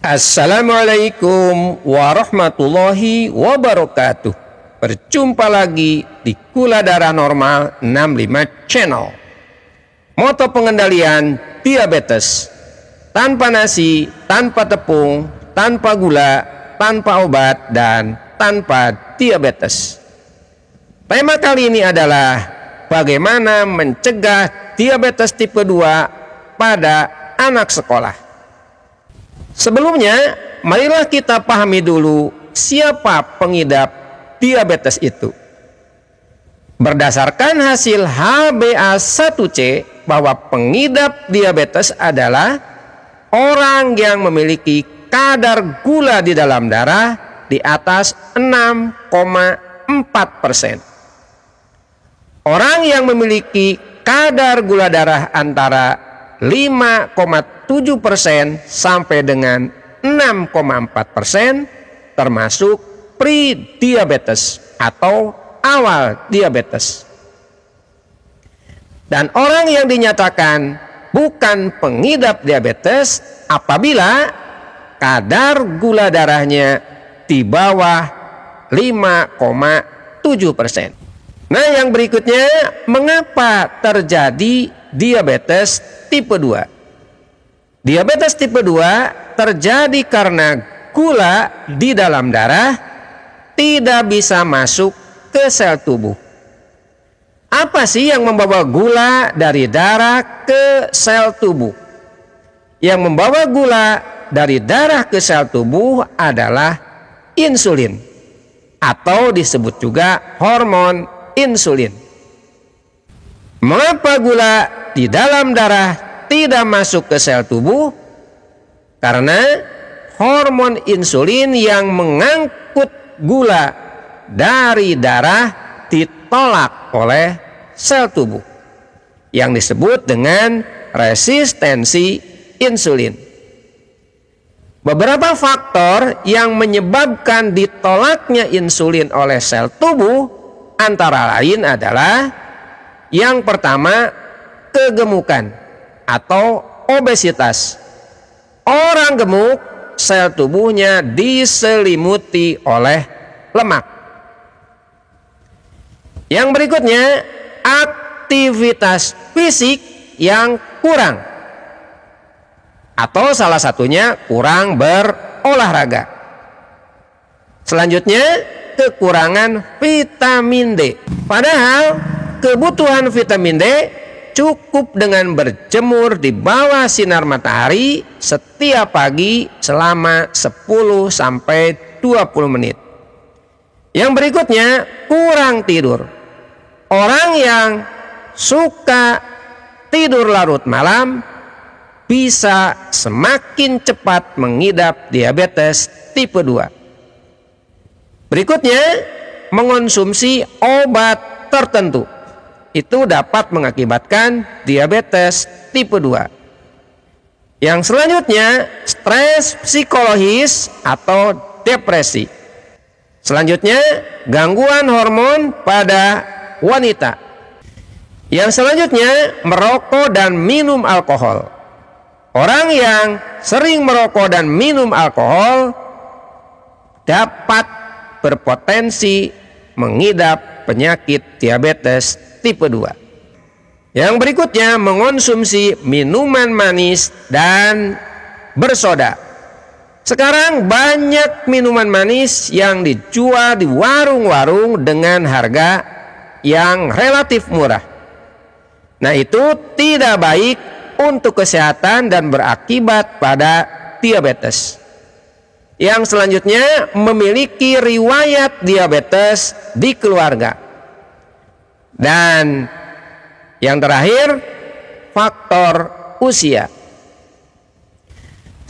Assalamualaikum warahmatullahi wabarakatuh. Berjumpa lagi di Gula Darah Normal 65 Channel. Moto pengendalian diabetes: tanpa nasi, tanpa tepung, tanpa gula, tanpa obat, dan tanpa diabetes. Tema kali ini adalah bagaimana mencegah diabetes tipe 2 pada anak sekolah. Sebelumnya, marilah kita pahami dulu siapa pengidap diabetes itu. Berdasarkan hasil HbA1c bahwa pengidap diabetes adalah orang yang memiliki kadar gula di dalam darah di atas 6,4%. Orang yang memiliki kadar gula darah antara 5,7% sampai dengan 6,4% termasuk pre-diabetes atau awal diabetes. Dan orang yang dinyatakan bukan pengidap diabetes apabila kadar gula darahnya di bawah 5,7%. Nah, yang berikutnya, mengapa terjadi diabetes tipe 2? Diabetes tipe 2 terjadi karena gula di dalam darah tidak bisa masuk ke sel tubuh. Apa sih yang membawa gula dari darah ke sel tubuh? Yang membawa gula dari darah ke sel tubuh adalah insulin, atau disebut juga hormon insulin. Mengapa gula di dalam darah tidak masuk ke sel tubuh? Karena hormon insulin yang mengangkut gula dari darah ditolak oleh sel tubuh, yang disebut dengan resistensi insulin. Beberapa faktor yang menyebabkan ditolaknya insulin oleh sel tubuh antara lain adalah: yang pertama, kegemukan atau obesitas. Orang gemuk, sel tubuhnya diselimuti oleh lemak. Yang berikutnya, aktivitas fisik yang kurang, atau salah satunya kurang berolahraga. Selanjutnya, kekurangan vitamin D. Padahal kebutuhan vitamin D cukup dengan berjemur di bawah sinar matahari setiap pagi selama 10-20 menit. Yang berikutnya, kurang tidur. Orang yang suka tidur larut malam bisa semakin cepat mengidap diabetes tipe 2. Berikutnya, mengonsumsi obat tertentu itu dapat mengakibatkan diabetes tipe 2. Yang selanjutnya, stres psikologis atau depresi. Selanjutnya, gangguan hormon pada wanita. Yang selanjutnya, merokok dan minum alkohol. Orang yang sering merokok dan minum alkohol dapat berpotensi mengidap penyakit diabetes tipe 2. Yang berikutnya, mengonsumsi minuman manis dan bersoda. Sekarang banyak minuman manis yang dijual di warung-warung dengan harga yang relatif murah. Nah, itu tidak baik untuk kesehatan dan berakibat pada diabetes. Yang selanjutnya, memiliki riwayat diabetes di keluarga. Dan yang terakhir, faktor usia.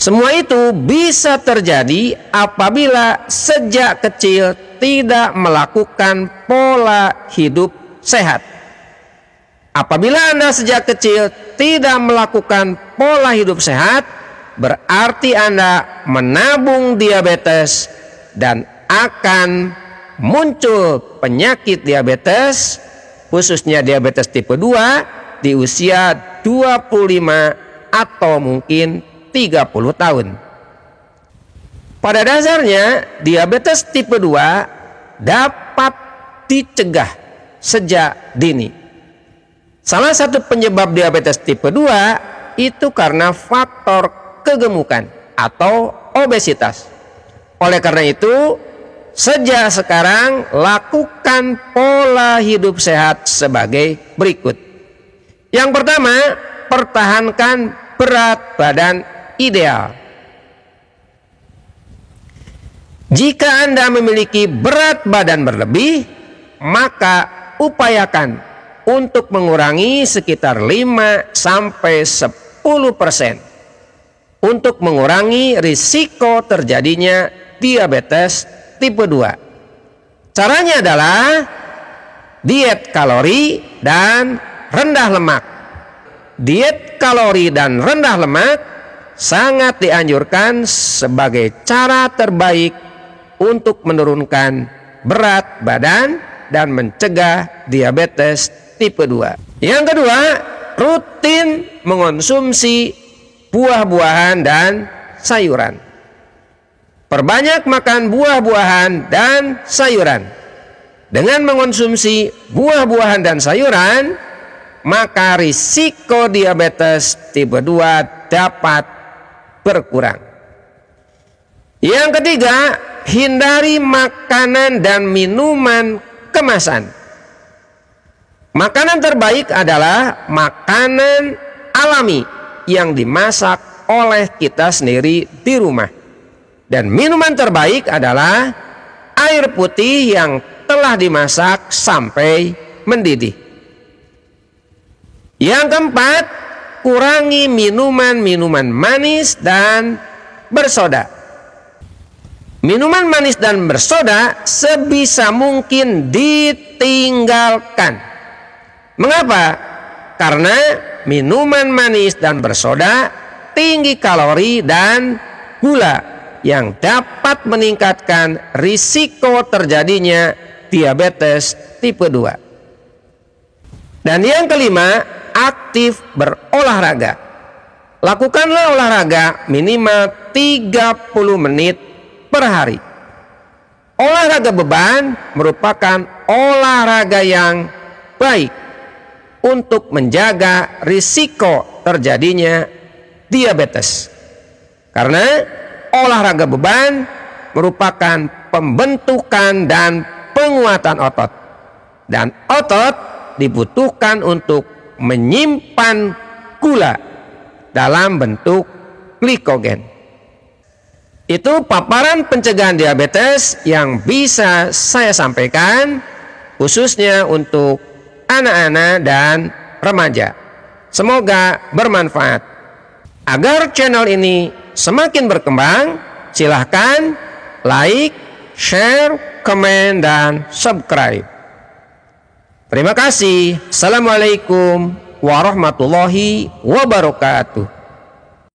Semua itu bisa terjadi apabila sejak kecil tidak melakukan pola hidup sehat. Apabila Anda sejak kecil tidak melakukan pola hidup sehat, berarti Anda menabung diabetes dan akan muncul penyakit diabetes, khususnya diabetes tipe 2 di usia 25 atau mungkin 30 tahun. Pada dasarnya, diabetes tipe 2 dapat dicegah sejak dini. Salah satu penyebab diabetes tipe 2 itu karena faktor kegemukan atau obesitas. Oleh karena itu, sejak sekarang lakukan pola hidup sehat sebagai berikut. Yang pertama, pertahankan berat badan ideal. Jika Anda memiliki berat badan berlebih, maka upayakan untuk mengurangi sekitar 5-10% untuk mengurangi risiko terjadinya diabetes tipe 2. Caranya adalah diet kalori dan rendah lemak. Diet kalori dan rendah lemak sangat dianjurkan sebagai cara terbaik untuk menurunkan berat badan dan mencegah diabetes tipe 2. Yang kedua, rutin mengonsumsi buah-buahan dan sayuran. Perbanyak makan buah-buahan dan sayuran. Dengan mengonsumsi buah-buahan dan sayuran, maka risiko diabetes tipe 2 dapat berkurang. Yang ketiga, hindari makanan dan minuman kemasan. Makanan terbaik adalah makanan alami yang dimasak oleh kita sendiri di rumah. Dan minuman terbaik adalah air putih yang telah dimasak sampai mendidih. Yang keempat, kurangi minuman-minuman manis dan bersoda. Minuman manis dan bersoda sebisa mungkin ditinggalkan. Mengapa? Karena minuman manis dan bersoda tinggi kalori dan gula yang dapat meningkatkan risiko terjadinya diabetes tipe 2. Dan yang kelima, aktif berolahraga. Lakukanlah olahraga minimal 30 menit per hari. Olahraga beban merupakan olahraga yang baik untuk menjaga risiko terjadinya diabetes. Karena olahraga beban merupakan pembentukan dan penguatan otot. Dan otot dibutuhkan untuk menyimpan gula dalam bentuk glikogen. Itu paparan pencegahan diabetes yang bisa saya sampaikan khususnya untuk anak-anak dan remaja. Semoga bermanfaat. Agar channel ini semakin berkembang, silahkan like, share, komen, dan subscribe. Terima kasih. Assalamualaikum warahmatullahi wabarakatuh.